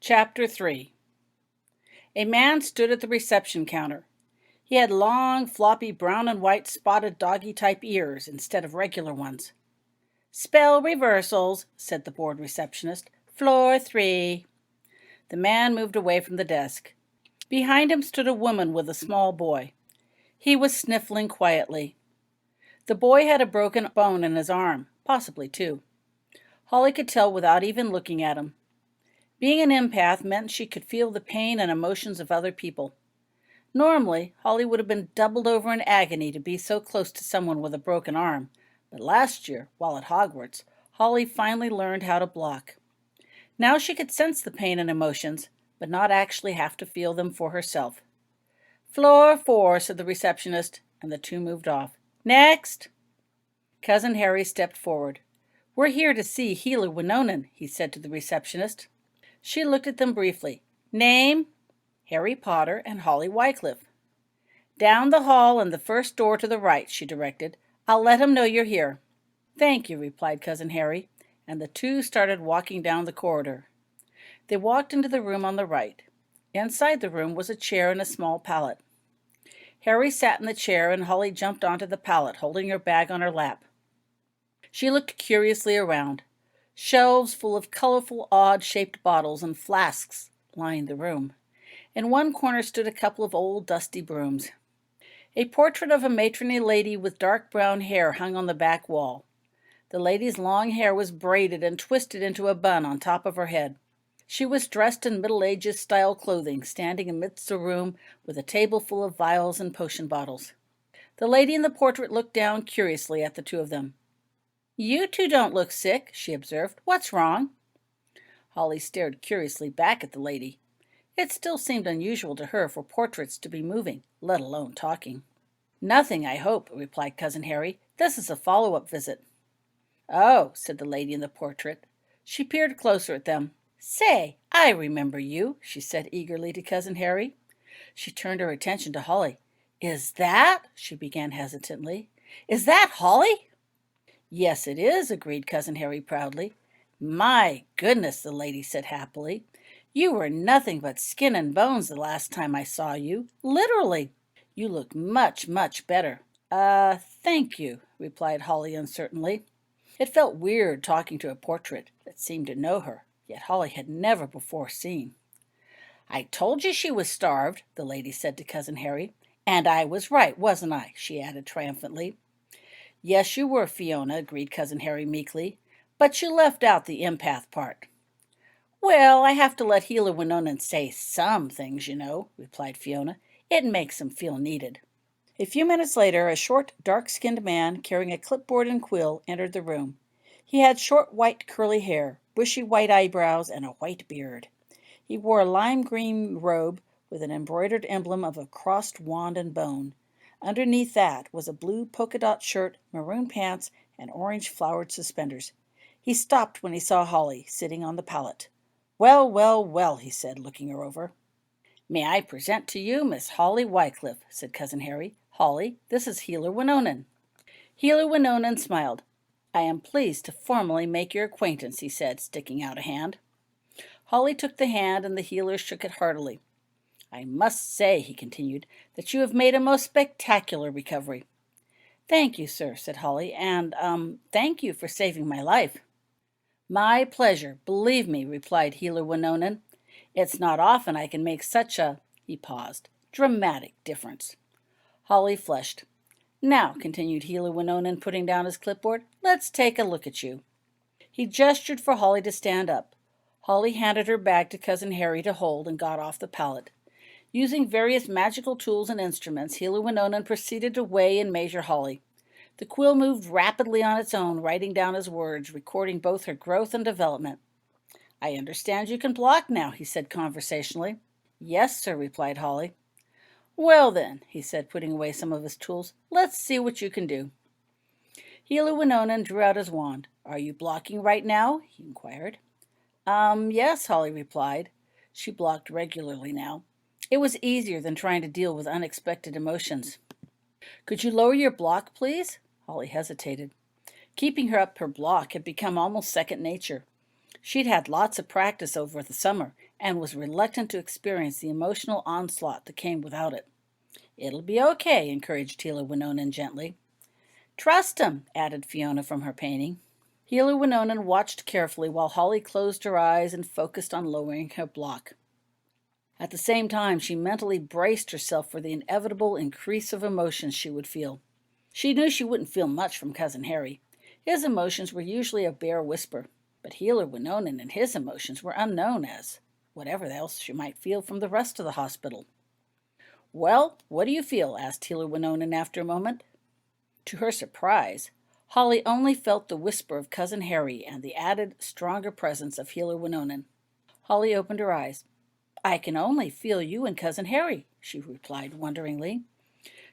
Chapter 3. A man stood at the reception counter. He had long, floppy brown and white spotted doggy-type ears instead of regular ones. "Spell reversals," said the bored receptionist. "Floor 3. The man moved away from the desk. Behind him stood a woman with a small boy. He was sniffling quietly. The boy had a broken bone in his arm, possibly two. Holly could tell without even looking at him. Being an empath meant she could feel the pain and emotions of other people. Normally, Holly would have been doubled over in agony to be so close to someone with a broken arm, but last year, while at Hogwarts, Holly finally learned how to block. Now she could sense the pain and emotions, but not actually have to feel them for herself. "Floor 4, said the receptionist, and the two moved off. "Next!" Cousin Harry stepped forward. "We're here to see Healer Winonan," he said to the receptionist. She looked at them briefly. "Name?" "Harry Potter and Holly Wycliffe." "Down the hall and the first door to the right," she directed. "I'll let him know you're here." "Thank you," replied Cousin Harry, and the two started walking down the corridor. They walked into the room on the right. Inside the room was a chair and a small pallet. Harry sat in the chair and Holly jumped onto the pallet, holding her bag on her lap. She looked curiously around. Shelves full of colorful, odd-shaped bottles and flasks lined the room. In one corner stood a couple of old, dusty brooms. A portrait of a matronly lady with dark brown hair hung on the back wall. The lady's long hair was braided and twisted into a bun on top of her head. She was dressed in Middle Ages-style clothing, standing amidst the room with a table full of vials and potion bottles. The lady in the portrait looked down curiously at the two of them. "You two don't look sick," she observed. "What's wrong?" Holly stared curiously back at the lady. It still seemed unusual to her for portraits to be moving, let alone talking. "Nothing, I hope," replied Cousin Harry. "This is a follow-up visit." "Oh," said the lady in the portrait. She peered closer at them. "Say, I remember you," she said eagerly to Cousin Harry. She turned her attention to Holly. "Is that?" she began hesitantly. "Is that Holly?" "Yes, it is," agreed Cousin Harry proudly. "My goodness," the lady said happily. "You were nothing but skin and bones the last time I saw you. Literally. You look much, much better." Thank you," replied Holly uncertainly. It felt weird talking to a portrait that seemed to know her, yet Holly had never before seen. "I told you she was starved," the lady said to Cousin Harry. "And I was right, wasn't I?" she added triumphantly. "Yes, you were, Fiona," agreed Cousin Harry meekly. "But you left out the empath part." "Well, I have to let Healer Winonan say some things, you know," replied Fiona. "It makes him feel needed." A few minutes later, a short, dark-skinned man carrying a clipboard and quill entered the room. He had short, white, curly hair, bushy white eyebrows, and a white beard. He wore a lime-green robe with an embroidered emblem of a crossed wand and bone. Underneath that was a blue polka-dot shirt, maroon pants, and orange-flowered suspenders. He stopped when he saw Holly, sitting on the pallet. "Well, well, well," he said, looking her over. "May I present to you Miss Holly Wycliffe," said Cousin Harry. "Holly, this is Healer Winonan." Healer Winonan smiled. "I am pleased to formally make your acquaintance," he said, sticking out a hand. Holly took the hand, and the healer shook it heartily. "I must say," he continued, "that you have made a most spectacular recovery." "Thank you, sir," said Holly, "and, thank you for saving my life." "My pleasure, believe me," replied Healer Winonan. "It's not often I can make such a," he paused, "dramatic difference." Holly flushed. "Now," continued Healer Winonan, putting down his clipboard, "let's take a look at you." He gestured for Holly to stand up. Holly handed her bag to Cousin Harry to hold and got off the pallet. Using various magical tools and instruments, Healer Winonan proceeded to weigh and measure Holly. The quill moved rapidly on its own, writing down his words, recording both her growth and development. "I understand you can block now," he said conversationally. "Yes, sir," replied Holly. "Well then," he said, putting away some of his tools, "let's see what you can do." Healer Winonan drew out his wand. "Are you blocking right now?" he inquired. Yes," Holly replied. She blocked regularly now. It was easier than trying to deal with unexpected emotions. "Could you lower your block, please?" Holly hesitated. Keeping her block had become almost second nature. She'd had lots of practice over the summer, and was reluctant to experience the emotional onslaught that came without it. "It'll be okay," encouraged Hila Winonan gently. "Trust him," added Fiona from her painting. Hila Winonan watched carefully while Holly closed her eyes and focused on lowering her block. At the same time, she mentally braced herself for the inevitable increase of emotions she would feel. She knew she wouldn't feel much from Cousin Harry. His emotions were usually a bare whisper, but Hila Winonan and his emotions were unknown as whatever else she might feel from the rest of the hospital. "Well, what do you feel?" asked Hila Winonan after a moment. To her surprise, Holly only felt the whisper of Cousin Harry and the added, stronger presence of Hila Winonan. Holly opened her eyes. "I can only feel you and Cousin Harry," she replied wonderingly.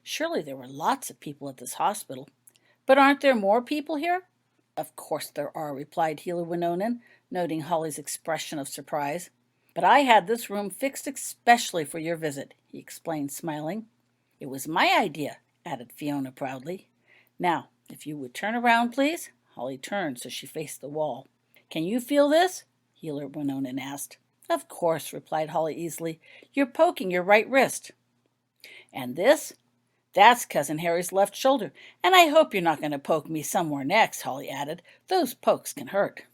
"Surely there were lots of people at this hospital. But aren't there more people here?" "Of course there are," replied Hila Winonan, noting Holly's expression of surprise. "But I had this room fixed especially for your visit," he explained, smiling. "It was my idea," added Fiona proudly. "Now, if you would turn around, please." Holly turned so she faced the wall. "Can you feel this?" Hila Winonan asked. "Of course," replied Holly easily. "You're poking your right wrist." "And this? That's Cousin Harry's left shoulder, and I hope you're not going to poke me somewhere next," Holly added. "Those pokes can hurt."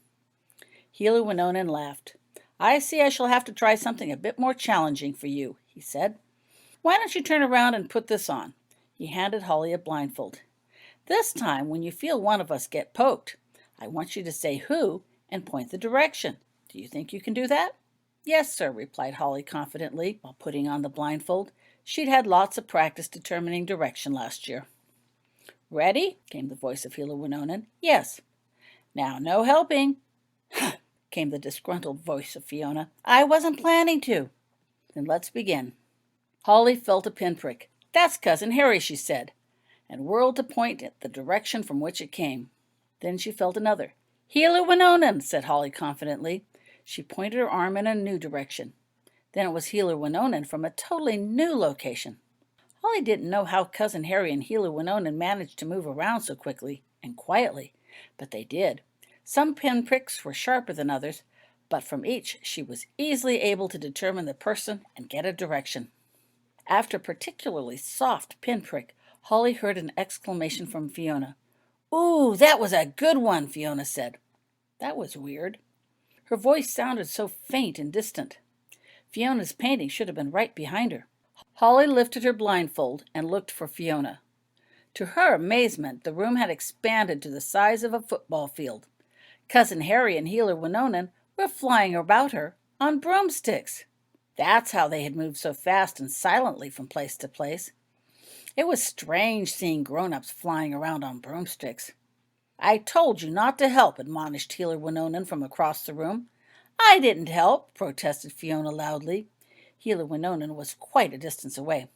Hila Winonan laughed. "I see I shall have to try something a bit more challenging for you," he said. "Why don't you turn around and put this on?" He handed Holly a blindfold. "This time, when you feel one of us get poked, I want you to say who and point the direction. Do you think you can do that?" "Yes, sir," replied Holly confidently while putting on the blindfold. She'd had lots of practice determining direction last year. "Ready?" came the voice of Hila Winonan. "Yes." "Now, no helping," came the disgruntled voice of Fiona. "I wasn't planning to." "Then let's begin." Holly felt a pinprick. "That's Cousin Harry," she said, and whirled to point at the direction from which it came. Then she felt another. "Hila Winonan," said Holly confidently. She pointed her arm in a new direction. Then it was Hila Winonan from a totally new location. Holly didn't know how Cousin Harry and Hila Winonan managed to move around so quickly and quietly, but they did. Some pinpricks were sharper than others, but from each she was easily able to determine the person and get a direction. After a particularly soft pinprick, Holly heard an exclamation from Fiona. "Ooh, that was a good one," Fiona said. That was weird. Her voice sounded so faint and distant. Fiona's painting should have been right behind her. Holly lifted her blindfold and looked for Fiona. To her amazement, the room had expanded to the size of a football field. Cousin Harry and Hila Winonan were flying about her on broomsticks. That's how they had moved so fast and silently from place to place. It was strange seeing grown-ups flying around on broomsticks. "I told you not to help," admonished Hila Winonan from across the room. "I didn't help," protested Fiona loudly. Hila Winonan was quite a distance away.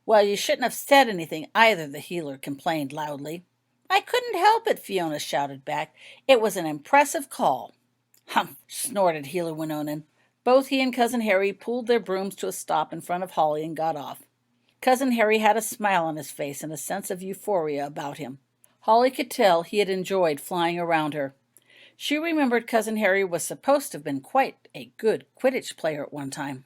"Well, you shouldn't have said anything either," the healer complained loudly. "I couldn't help it," Fiona shouted back. "It was an impressive call." "Humph!" snorted Hila Winonan. Both he and Cousin Harry pulled their brooms to a stop in front of Holly and got off. Cousin Harry had a smile on his face and a sense of euphoria about him. Holly could tell he had enjoyed flying around her. She remembered Cousin Harry was supposed to have been quite a good Quidditch player at one time.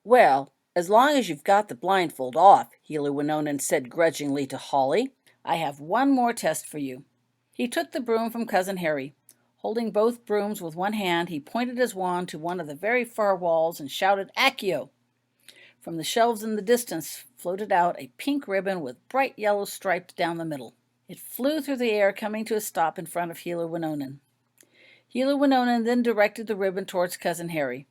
"Well, as long as you've got the blindfold off," Hila Winonan said grudgingly to Holly, "I have one more test for you." He took the broom from Cousin Harry. Holding both brooms with one hand, he pointed his wand to one of the very far walls and shouted, "Accio!" From the shelves in the distance floated out a pink ribbon with bright yellow stripes down the middle. It flew through the air, coming to a stop in front of Hila Winonan. Hila Winonan then directed the ribbon towards Cousin Harry.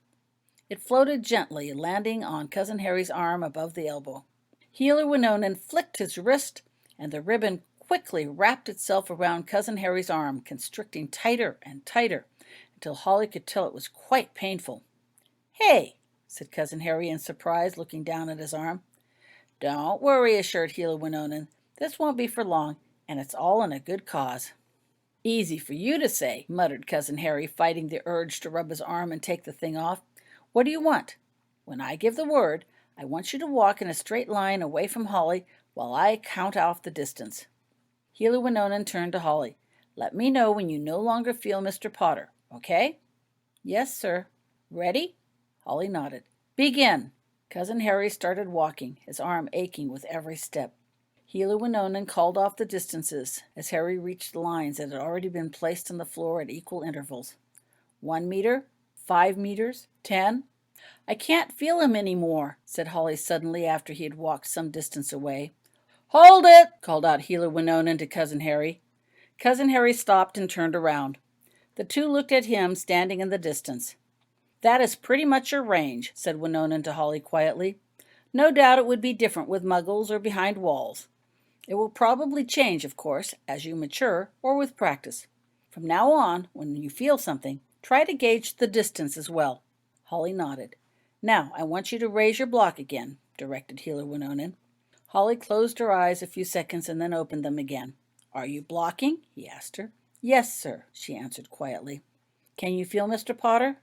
It floated gently, landing on Cousin Harry's arm above the elbow. Hila Winonan flicked his wrist, and the ribbon quickly wrapped itself around Cousin Harry's arm, constricting tighter and tighter, until Holly could tell it was quite painful. "Hey!" said Cousin Harry in surprise, looking down at his arm. "Don't worry," assured Hila Winonan. "This won't be for long, and it's all in a good cause." "Easy for you to say," muttered Cousin Harry, fighting the urge to rub his arm and take the thing off. "What do you want?" "When I give the word, I want you to walk in a straight line away from Holly while I count off the distance." Hila Winonan turned to Holly. "Let me know when you no longer feel Mr. Potter, okay?" "Yes, sir." "Ready?" Holly nodded. Begin. Cousin Harry started walking, his arm aching with every step. Hila Winonan called off the distances as Harry reached the lines that had already been placed on the floor at equal intervals. 1 meter, 5 meters, 10. I can't feel him any more, said Holly suddenly after he had walked some distance away. Hold it, called out Hila Winonan to Cousin Harry. Cousin Harry stopped and turned around. The two looked at him standing in the distance. That is pretty much your range, said Winonan to Holly quietly. No doubt it would be different with muggles or behind walls. It will probably change, of course, as you mature or with practice. From now on, when you feel something, try to gauge the distance as well. Holly nodded. Now, I want you to raise your block again, directed Hila Winonan. Holly closed her eyes a few seconds and then opened them again. Are you blocking? He asked her. Yes, sir, she answered quietly. Can you feel Mr. Potter?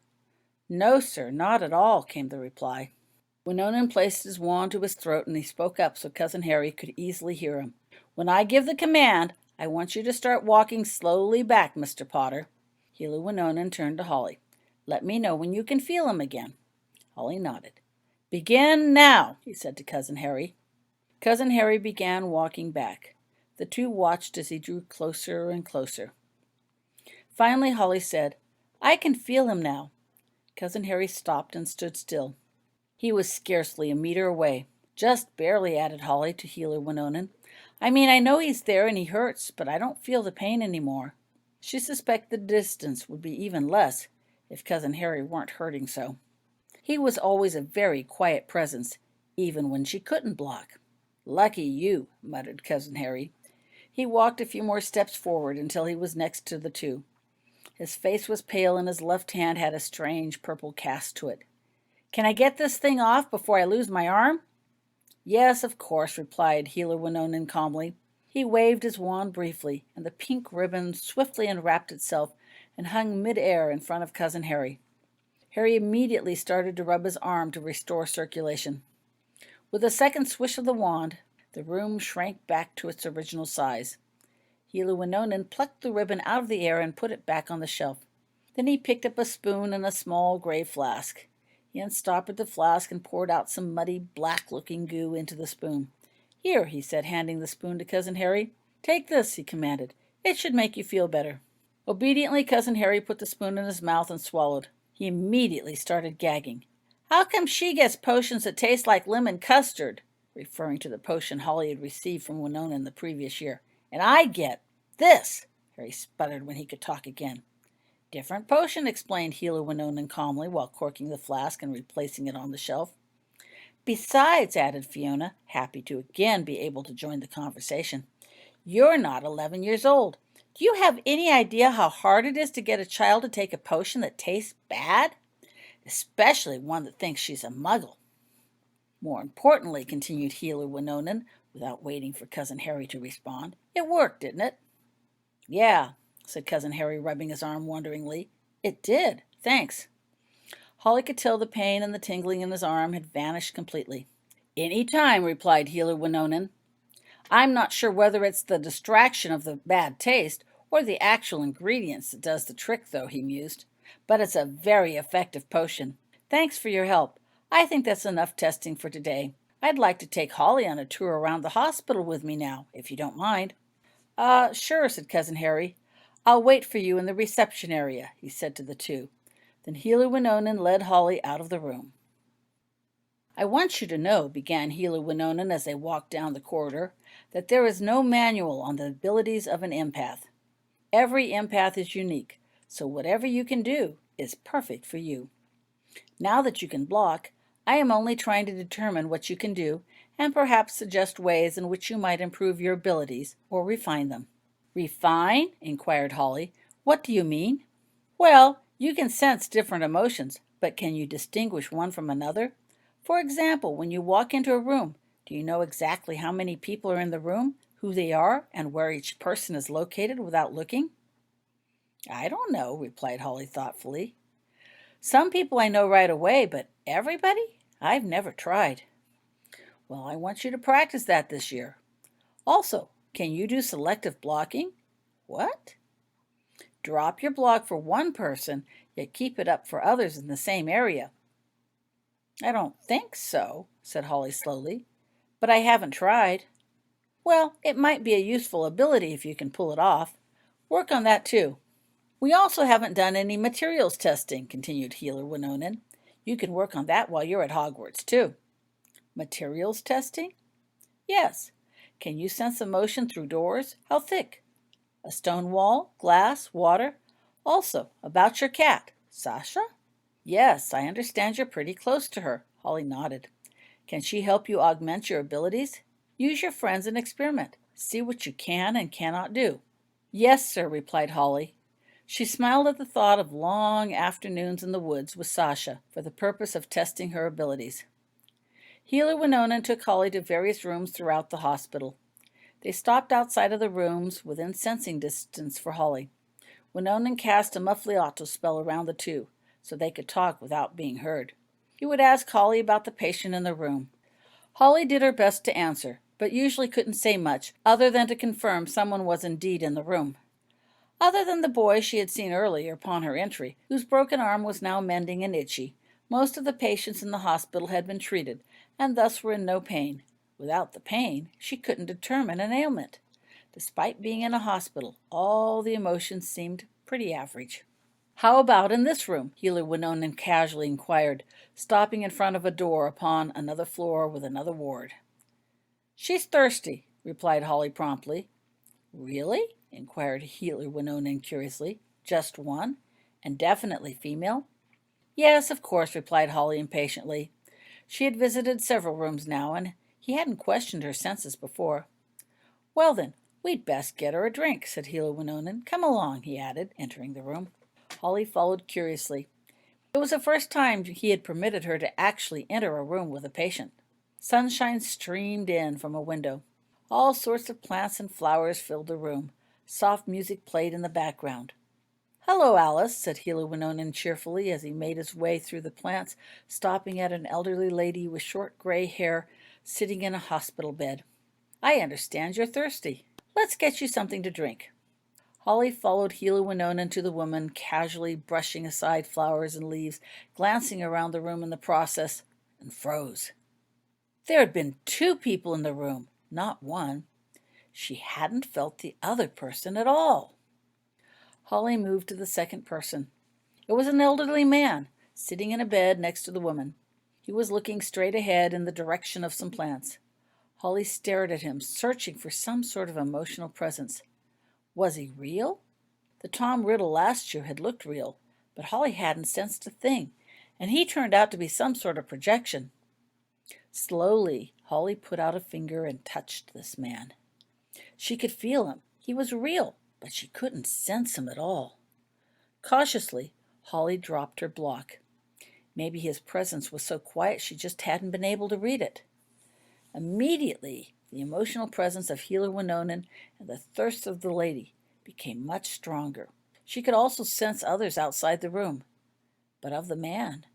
No, sir, not at all, came the reply. Winonan placed his wand to his throat and he spoke up so Cousin Harry could easily hear him. When I give the command, I want you to start walking slowly back, Mr. Potter. Hila Winonan turned to Holly. Let me know when you can feel him again. Holly nodded. Begin now, he said to Cousin Harry. Cousin Harry began walking back. The two watched as he drew closer and closer. Finally, Holly said, I can feel him now. Cousin Harry stopped and stood still. He was scarcely a meter away. Just barely, added Holly to Hila Winonan. I mean, I know he's there and he hurts, but I don't feel the pain anymore. She suspected the distance would be even less if Cousin Harry weren't hurting so. He was always a very quiet presence, even when she couldn't block. Lucky you, muttered Cousin Harry. He walked a few more steps forward until he was next to the two. His face was pale and his left hand had a strange purple cast to it. Can I get this thing off before I lose my arm? Yes, of course, replied Hila Winonan calmly. He waved his wand briefly, and the pink ribbon swiftly unwrapped itself and hung mid-air in front of Cousin Harry. Harry immediately started to rub his arm to restore circulation. With a second swish of the wand, the room shrank back to its original size. Hila Winonan plucked the ribbon out of the air and put it back on the shelf. Then he picked up a spoon and a small gray flask. He unstoppered the flask and poured out some muddy, black-looking goo into the spoon. Here, he said, handing the spoon to Cousin Harry. Take this, he commanded. It should make you feel better. Obediently, Cousin Harry put the spoon in his mouth and swallowed. He immediately started gagging. How come she gets potions that taste like lemon custard? Referring to the potion Holly had received from Winonan the previous year. And I get this, Harry sputtered when he could talk again. Different potion, explained Hila Winonan calmly while corking the flask and replacing it on the shelf. Besides, added Fiona, happy to again be able to join the conversation, you're not 11 years old. Do you have any idea how hard it is to get a child to take a potion that tastes bad? Especially one that thinks she's a muggle. More importantly, continued Hila Winonan, without waiting for Cousin Harry to respond, it worked, didn't it? Yeah, said Cousin Harry, rubbing his arm wonderingly. It did, thanks. Holly could tell the pain and the tingling in his arm had vanished completely. Any time, replied Hila Winonan. I'm not sure whether it's the distraction of the bad taste or the actual ingredients that does the trick, though, he mused. But it's a very effective potion. Thanks for your help. I think that's enough testing for today. I'd like to take Holly on a tour around the hospital with me now, if you don't mind. Sure, said Cousin Harry. I'll wait for you in the reception area, he said to the two. Then Hila Winonan led Holly out of the room. I want you to know, began Hila Winonan as they walked down the corridor, that there is no manual on the abilities of an empath. Every empath is unique, so whatever you can do is perfect for you. Now that you can block, I am only trying to determine what you can do and perhaps suggest ways in which you might improve your abilities or refine them. Refine? Inquired Holly. What do you mean? Well, you can sense different emotions, but can you distinguish one from another? For example, when you walk into a room, do you know exactly how many people are in the room, who they are, and where each person is located without looking? I don't know, replied Holly thoughtfully. Some people I know right away, but everybody? I've never tried. Well, I want you to practice that this year. Also, can you do selective blocking? What? Drop your block for one person, yet keep it up for others in the same area. I don't think so, said Holly slowly, but I haven't tried. Well, it might be a useful ability if you can pull it off. Work on that too. We also haven't done any materials testing, continued Healer Winonan. You can work on that while you're at Hogwarts too. Materials testing? Yes. Can you sense emotion through doors? How thick? A stone wall, glass, water? Also, about your cat, Sasha? Yes, I understand you're pretty close to her, Holly nodded. Can she help you augment your abilities? Use your friends and experiment. See what you can and cannot do. Yes, sir, replied Holly. She smiled at the thought of long afternoons in the woods with Sasha for the purpose of testing her abilities. Healer Winonan took Holly to various rooms throughout the hospital. They stopped outside of the rooms within sensing distance for Holly. Winonan cast a muffliato spell around the two, so they could talk without being heard. He would ask Holly about the patient in the room. Holly did her best to answer, but usually couldn't say much other than to confirm someone was indeed in the room. Other than the boy she had seen earlier upon her entry, whose broken arm was now mending and itchy, most of the patients in the hospital had been treated, and thus were in no pain. Without the pain, she couldn't determine an ailment. Despite being in a hospital, all the emotions seemed pretty average. How about in this room? Healer Winonan casually inquired, stopping in front of a door upon another floor with another ward. She's thirsty, replied Holly promptly. Really? Inquired Healer Winonan curiously. Just one? And definitely female? Yes, of course, replied Holly impatiently. She had visited several rooms now, and he hadn't questioned her senses before. Well then, we'd best get her a drink, said Healer Winonan. Come along, he added, entering the room. Holly followed curiously. It was the first time he had permitted her to actually enter a room with a patient. Sunshine streamed in from a window. All sorts of plants and flowers filled the room. Soft music played in the background. Hello, Alice, said Healer Winonan cheerfully as he made his way through the plants, stopping at an elderly lady with short gray hair sitting in a hospital bed. I understand you're thirsty. Let's get you something to drink. Holly followed Healer Winonan to the woman, casually brushing aside flowers and leaves, glancing around the room in the process, and froze. There had been two people in the room, not one. She hadn't felt the other person at all. Holly moved to the second person. It was an elderly man, sitting in a bed next to the woman. He was looking straight ahead in the direction of some plants. Holly stared at him, searching for some sort of emotional presence. Was he real? The Tom Riddle last year had looked real, but Holly hadn't sensed a thing, and he turned out to be some sort of projection. Slowly, Holly put out a finger and touched this man. She could feel him. He was real, but she couldn't sense him at all. Cautiously, Holly dropped her block. Maybe his presence was so quiet she just hadn't been able to read it. Immediately, the emotional presence of Healer Winonan and the thirst of the lady became much stronger. She could also sense others outside the room. But of the man,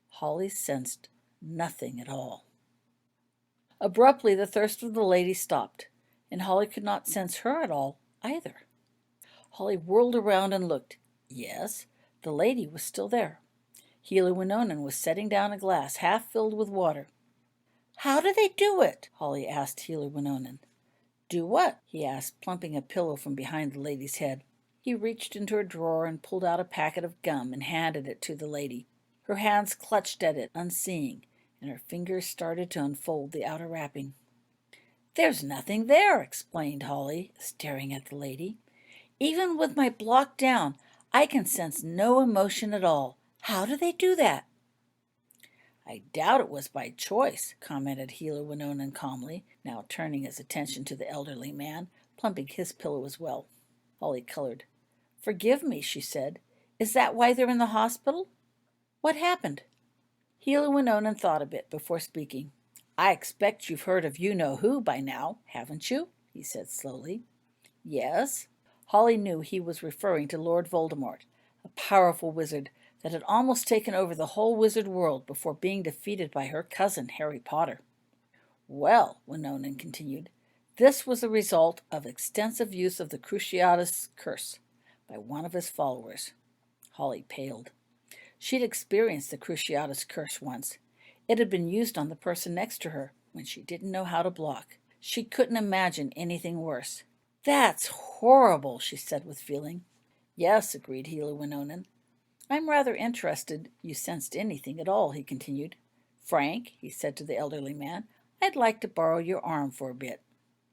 Holly sensed nothing at all. Abruptly, the thirst of the lady stopped, and Holly could not sense her at all either. Holly whirled around and looked. Yes, the lady was still there. Healer Winonan was setting down a glass half filled with water. How do they do it? Holly asked Healer Winonan. Do what? He asked, plumping a pillow from behind the lady's head. He reached into her drawer and pulled out a packet of gum and handed it to the lady. Her hands clutched at it, unseeing, and her fingers started to unfold the outer wrapping. There's nothing there, explained Holly, staring at the lady. Even with my block down, I can sense no emotion at all. How do they do that? I doubt it was by choice, commented Healer Winonan calmly, now turning his attention to the elderly man, plumping his pillow as well. Holly colored. Forgive me, she said. Is that why they're in the hospital? What happened? Healer Winonan thought a bit before speaking. I expect you've heard of you-know-who by now, haven't you? He said slowly. Yes. Holly knew he was referring to Lord Voldemort, a powerful wizard that had almost taken over the whole wizard world before being defeated by her cousin, Harry Potter. Well, Winonan continued, this was the result of extensive use of the Cruciatus curse by one of his followers. Holly paled. She'd experienced the Cruciatus curse once. It had been used on the person next to her when she didn't know how to block. She couldn't imagine anything worse. "That's horrible," she said with feeling. "Yes," agreed Hila Winonan. "I'm rather interested you sensed anything at all," he continued. "Frank," he said to the elderly man, "I'd like to borrow your arm for a bit."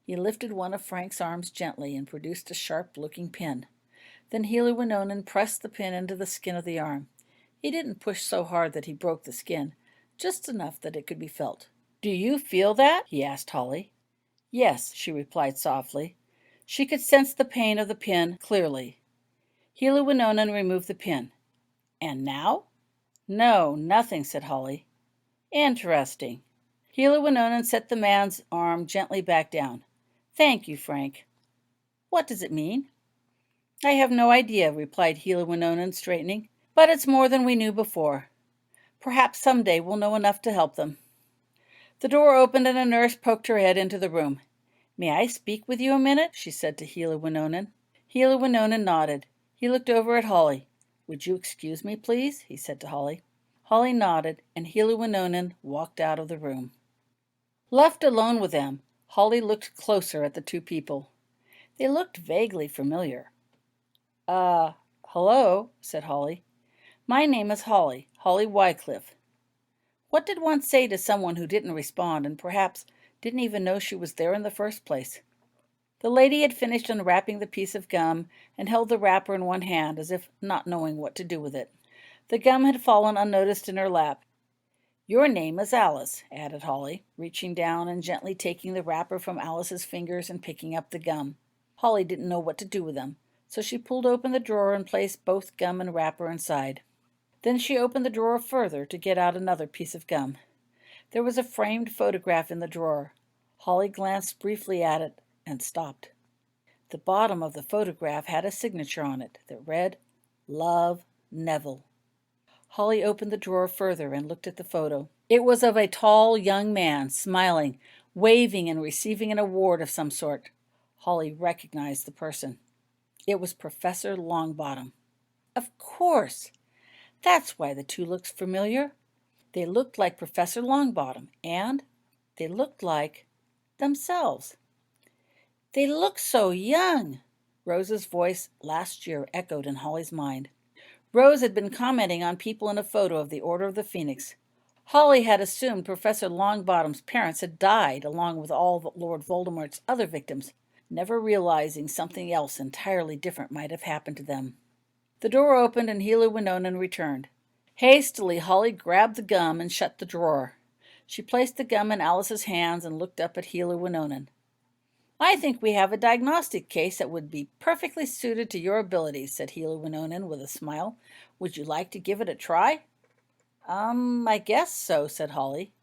He lifted one of Frank's arms gently and produced a sharp-looking pin. Then Hila Winonan pressed the pin into the skin of the arm. He didn't push so hard that he broke the skin, just enough that it could be felt. "Do you feel that?" he asked Holly. "Yes," she replied softly. She could sense the pain of the pin clearly. Hila Winonan removed the pin. "And now?" "No, nothing," said Holly. "Interesting." Hila Winonan set the man's arm gently back down. "Thank you, Frank." "What does it mean?" "I have no idea," replied Hila Winonan, straightening. "But it's more than we knew before. Perhaps someday we'll know enough to help them." The door opened and a nurse poked her head into the room. "May I speak with you a minute?" she said to Hila Winonan. Hila Winonan nodded. He looked over at Holly. "Would you excuse me, please?" he said to Holly. Holly nodded, and Hila Winonan walked out of the room. Left alone with them, Holly looked closer at the two people. They looked vaguely familiar. Hello," said Holly. "My name is Holly Wycliffe." What did one say to someone who didn't respond and perhaps didn't even know she was there in the first place? The lady had finished unwrapping the piece of gum and held the wrapper in one hand as if not knowing what to do with it. The gum had fallen unnoticed in her lap. "Your name is Alice," added Holly, reaching down and gently taking the wrapper from Alice's fingers and picking up the gum. Holly didn't know what to do with them, so she pulled open the drawer and placed both gum and wrapper inside. Then she opened the drawer further to get out another piece of gum. There was a framed photograph in the drawer. Holly glanced briefly at it and stopped. The bottom of the photograph had a signature on it that read, "Love, Neville." Holly opened the drawer further and looked at the photo. It was of a tall young man, smiling, waving and receiving an award of some sort. Holly recognized the person. It was Professor Longbottom. Of course! That's why the two looked familiar. They looked like Professor Longbottom, and they looked like themselves. They looked so young! Rose's voice last year echoed in Holly's mind. Rose had been commenting on people in a photo of the Order of the Phoenix. Holly had assumed Professor Longbottom's parents had died along with all of Lord Voldemort's other victims, never realizing something else entirely different might have happened to them. The door opened and Hila Winonan returned. Hastily, Holly grabbed the gum and shut the drawer. She placed the gum in Alice's hands and looked up at Hila Winonan. "I think we have a diagnostic case that would be perfectly suited to your abilities," said Hila Winonan with a smile. "Would you like to give it a try?" I guess so," said Holly.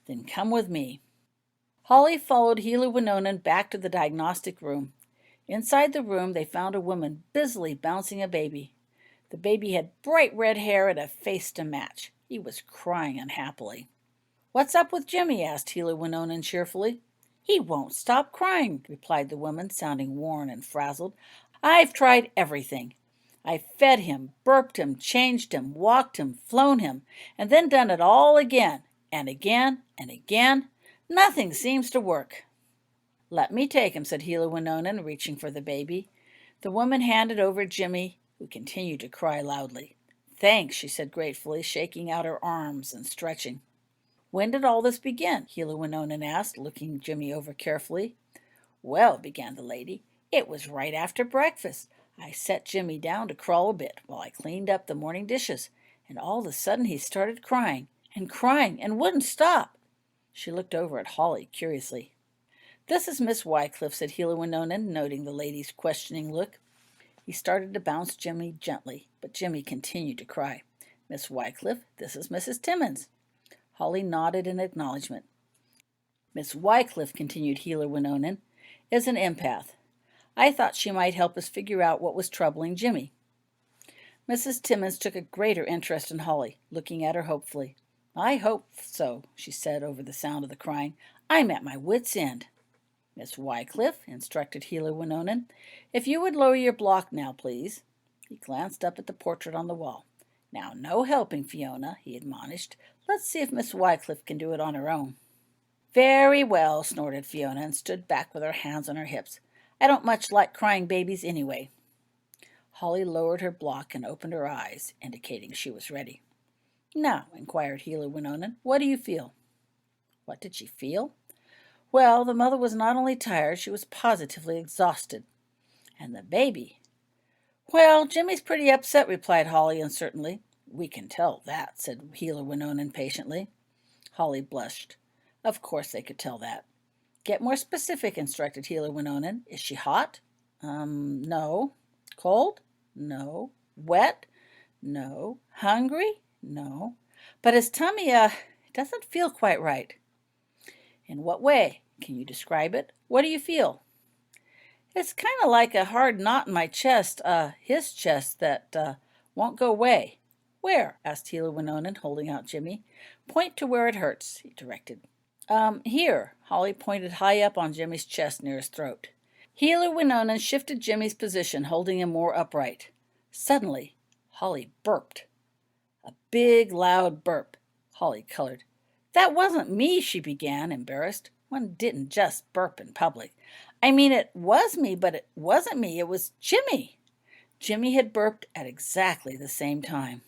"Then come with me." Holly followed Hila Winonan back to the diagnostic room. Inside the room, they found a woman busily bouncing a baby. The baby had bright red hair and a face to match. He was crying unhappily. "What's up with Jimmy?" asked Hila Winonan cheerfully. "He won't stop crying," replied the woman, sounding worn and frazzled. "I've tried everything. I've fed him, burped him, changed him, walked him, flown him, and then done it all again, and again, and again. Nothing seems to work." "Let me take him," said Hila Winonan, reaching for the baby. The woman handed over Jimmy, who continued to cry loudly. "Thanks," she said gratefully, shaking out her arms and stretching. "When did all this begin?" Hila Winonan asked, looking Jimmy over carefully. "Well," began the lady, "it was right after breakfast. I set Jimmy down to crawl a bit while I cleaned up the morning dishes, and all of a sudden he started crying and wouldn't stop." She looked over at Holly curiously. "This is Miss Wycliffe," said Hila Winonan, noting the lady's questioning look. He started to bounce Jimmy gently, but Jimmy continued to cry. "Miss Wycliffe, this is Mrs. Timmins." Holly nodded in acknowledgement. "Miss Wycliffe," continued Hila Winonan, "is an empath. I thought she might help us figure out what was troubling Jimmy." Mrs. Timmins took a greater interest in Holly, looking at her hopefully. "I hope so," she said over the sound of the crying. "I'm at my wits' end." "Miss Wycliffe," instructed Hila Winonan, "if you would lower your block now, please." He glanced up at the portrait on the wall. "Now, no helping, Fiona," he admonished. "Let's see if Miss Wycliffe can do it on her own." "Very well," snorted Fiona, and stood back with her hands on her hips. "I don't much like crying babies anyway." Holly lowered her block and opened her eyes, indicating she was ready. "Now," inquired Hila Winonan, "what do you feel?" What did she feel? Well, the mother was not only tired, she was positively exhausted. And the baby? "Well, Jimmy's pretty upset," replied Holly uncertainly. "We can tell that," said Hila Winonan patiently. Holly blushed. Of course they could tell that. "Get more specific," instructed Hila Winonan. "Is she hot?" No. "Cold?" "No." "Wet?" "No." "Hungry?" "No." "But his tummy, it doesn't feel quite right." "In what way? Can you describe it? What do you feel?" "It's kind of like a hard knot in my chest, his chest, that won't go away." "Where?" asked Hila Winonan, holding out Jimmy. "Point to where it hurts," he directed. Here." Holly pointed high up on Jimmy's chest near his throat. Hila Winonan shifted Jimmy's position, holding him more upright. Suddenly, Holly burped. A big, loud burp. Holly colored. "That wasn't me," she began, embarrassed. One didn't just burp in public. "I mean, it was me, but it wasn't me. It was Jimmy." Jimmy had burped at exactly the same time.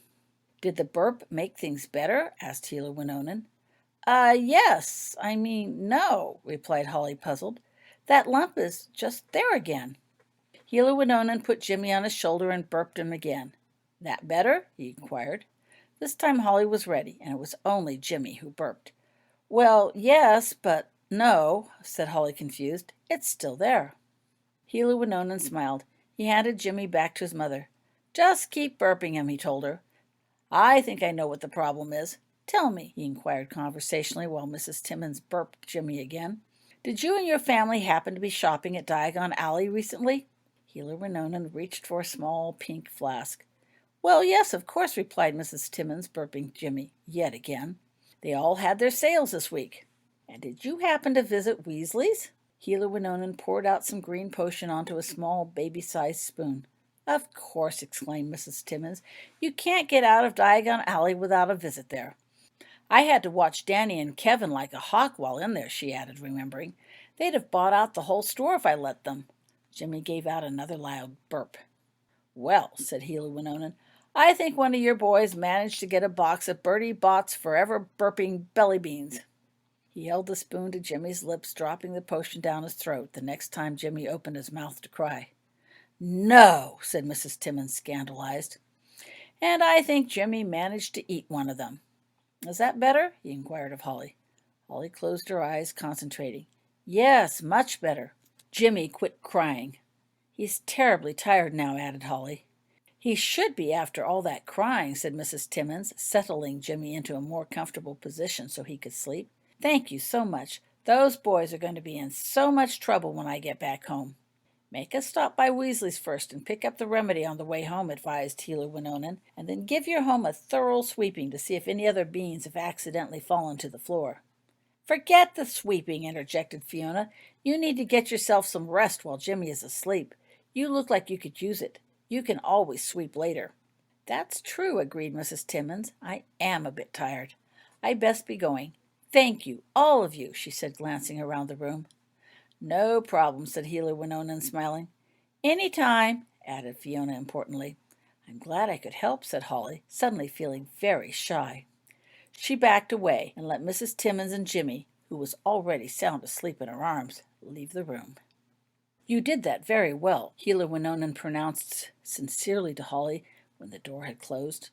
"Did the burp make things better?" asked Hila Winonan. Yes. I mean, no," replied Holly, puzzled. "That lump is just there again." Hila Winonan put Jimmy on his shoulder and burped him again. "That better?" he inquired. This time Holly was ready, and it was only Jimmy who burped. "Well, yes, but no," said Holly, confused. "It's still there." Hila Winonan smiled. He handed Jimmy back to his mother. "Just keep burping him," he told her. "I think I know what the problem is. Tell me," he inquired conversationally while Mrs. Timmons burped Jimmy again, "did you and your family happen to be shopping at Diagon Alley recently?" Hila Winonan reached for a small pink flask. "Well, yes, of course," replied Mrs. Timmons, burping Jimmy yet again. "They all had their sales this week." "And did you happen to visit Weasley's?" Hila Winonan poured out some green potion onto a small baby-sized spoon. "Of course," exclaimed Mrs. Timmons. "You can't get out of Diagon Alley without a visit there. I had to watch Danny and Kevin like a hawk while in there," she added, remembering. "They'd have bought out the whole store if I let them." Jimmy gave out another loud burp. "Well," said Hila Winonan, "I think one of your boys managed to get a box of Bertie Bott's Forever Burping Belly Beans." He held the spoon to Jimmy's lips, dropping the potion down his throat the next time Jimmy opened his mouth to cry. "No," said Mrs. Timmons, scandalized. "And I think Jimmy managed to eat one of them." "Is that better?" he inquired of Holly. Holly closed her eyes, concentrating. "Yes, much better." Jimmy quit crying. "He's terribly tired now," added Holly. "He should be after all that crying," said Mrs. Timmons, settling Jimmy into a more comfortable position so he could sleep. "Thank you so much. Those boys are going to be in so much trouble when I get back home." "Make us stop by Weasley's first and pick up the remedy on the way home," advised Hila Winonan, "and then give your home a thorough sweeping to see if any other beans have accidentally fallen to the floor." "Forget the sweeping," interjected Fiona. "You need to get yourself some rest while Jimmy is asleep. You look like you could use it. You can always sweep later." "That's true," agreed Mrs. Timmons. "I am a bit tired. I best be going. Thank you, all of you," she said, glancing around the room. "No problem," said Hila Winonan, smiling. "Any time," added Fiona importantly. "I'm glad I could help," said Holly, suddenly feeling very shy. She backed away and let Mrs. Timmons and Jimmy, who was already sound asleep in her arms, leave the room. "You did that very well," Hila Winonan pronounced sincerely to Holly when the door had closed.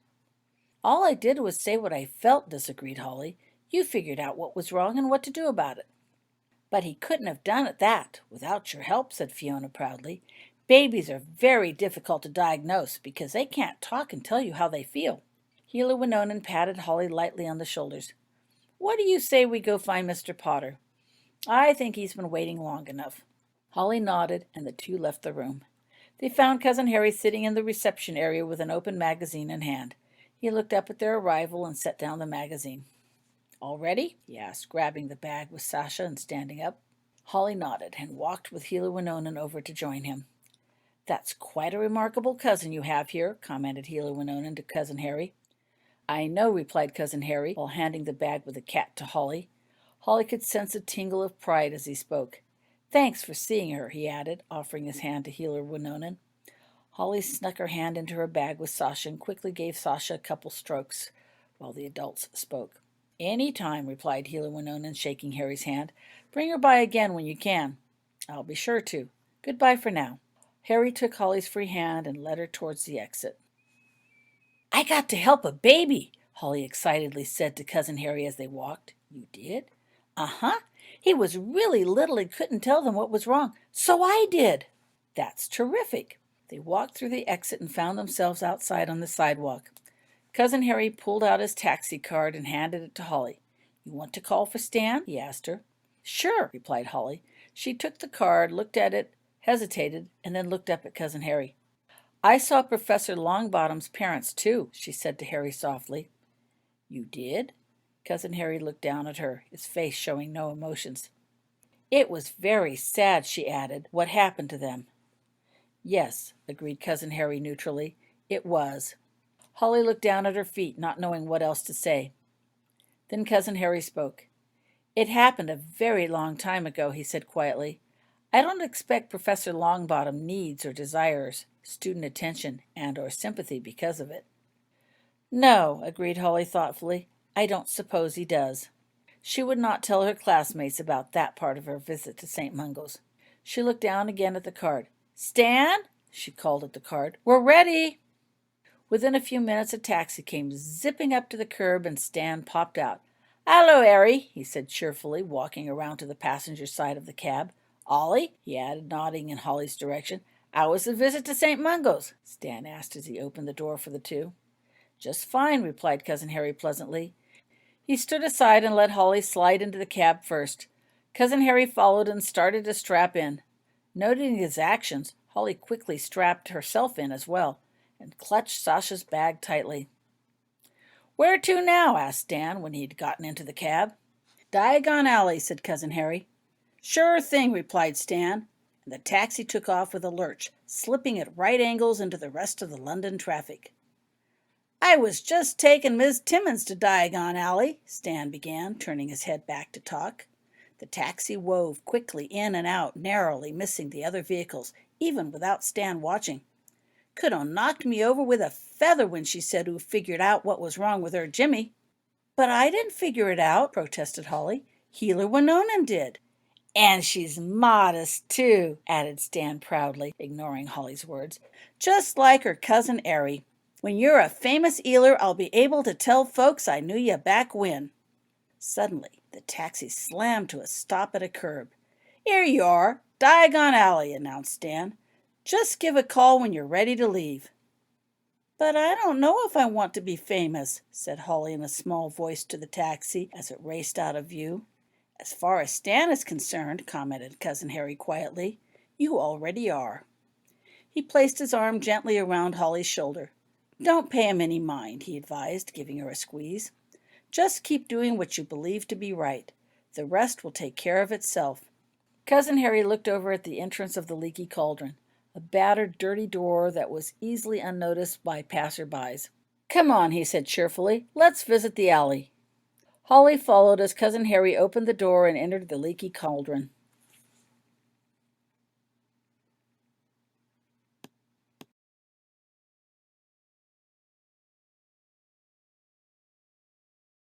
"All I did was say what I felt," disagreed Holly. "You figured out what was wrong and what to do about it." "But he couldn't have done that without your help," said Fiona proudly. "Babies are very difficult to diagnose because they can't talk and tell you how they feel." Hila Winonan patted Holly lightly on the shoulders. "What do you say we go find Mr. Potter? I think he's been waiting long enough." Holly nodded, and the two left the room. They found Cousin Harry sitting in the reception area with an open magazine in hand. He looked up at their arrival and set down the magazine. "All ready?" he asked, grabbing the bag with Sasha and standing up. Holly nodded and walked with Hila Winonan over to join him. "That's quite a remarkable cousin you have here," commented Hila Winonan to Cousin Harry. "I know," replied Cousin Harry, while handing the bag with the cat to Holly. Holly could sense a tingle of pride as he spoke. "Thanks for seeing her," he added, offering his hand to Healer Winonan. Holly snuck her hand into her bag with Sasha and quickly gave Sasha a couple strokes while the adults spoke. "Any time," replied Healer Winonan, shaking Harry's hand. "Bring her by again when you can." "I'll be sure to. Goodbye for now." Harry took Holly's free hand and led her towards the exit. "I got to help a baby," Holly excitedly said to Cousin Harry as they walked. "You did?" "Uh-huh. He was really little and couldn't tell them what was wrong, so I did." "That's terrific." They walked through the exit and found themselves outside on the sidewalk. Cousin Harry pulled out his taxi card and handed it to Holly. "You want to call for Stan?" he asked her. "Sure," replied Holly. She took the card, looked at it, hesitated, and then looked up at Cousin Harry. "I saw Professor Longbottom's parents, too," she said to Harry softly. "You did?" Cousin Harry looked down at her, his face showing no emotions. "It was very sad," she added, "what happened to them." "Yes," agreed Cousin Harry neutrally, "it was." Holly looked down at her feet, not knowing what else to say. Then Cousin Harry spoke. "It happened a very long time ago," he said quietly. "I don't expect Professor Longbottom needs or desires student attention and or sympathy because of it." "No," agreed Holly thoughtfully. "I don't suppose he does." She would not tell her classmates about that part of her visit to St. Mungo's. She looked down again at the card. "Stan," she called at the card, "we're ready." Within a few minutes a taxi came zipping up to the curb and Stan popped out. "Hallo, Harry," he said cheerfully, walking around to the passenger side of the cab. "Ollie," he added, nodding in Holly's direction. "How was the visit to St. Mungo's?" Stan asked as he opened the door for the two. "Just fine," replied Cousin Harry pleasantly. He stood aside and let Holly slide into the cab first. Cousin Harry followed and started to strap in. Noting his actions, Holly quickly strapped herself in as well and clutched Sasha's bag tightly. "Where to now?" asked Stan when he'd gotten into the cab. "Diagon Alley," said Cousin Harry. "Sure thing," replied Stan, and the taxi took off with a lurch, slipping at right angles into the rest of the London traffic. "I was just taking Miss Timmins to Diagon Alley," Stan began, turning his head back to talk. The taxi wove quickly in and out, narrowly missing the other vehicles, even without Stan watching. "Could 'a' knocked me over with a feather when she said who figured out what was wrong with her Jimmy." "But I didn't figure it out," protested Holly. "Healer Winonan did." "And she's modest, too," added Stan proudly, ignoring Holly's words. "Just like her cousin Airy. When you're a famous eeler, I'll be able to tell folks I knew you back when." Suddenly, the taxi slammed to a stop at a curb. "Here you are, Diagon Alley," announced Stan. "Just give a call when you're ready to leave." "But I don't know if I want to be famous," said Holly in a small voice to the taxi as it raced out of view. "As far as Stan is concerned," commented Cousin Harry quietly, "you already are." He placed his arm gently around Holly's shoulder. "Don't pay him any mind," he advised, giving her a squeeze. "Just keep doing what you believe to be right. The rest will take care of itself." Cousin Harry looked over at the entrance of the Leaky Cauldron, a battered, dirty door that was easily unnoticed by passer-bys. "Come on," he said cheerfully. "Let's visit the alley." Holly followed as Cousin Harry opened the door and entered the Leaky Cauldron.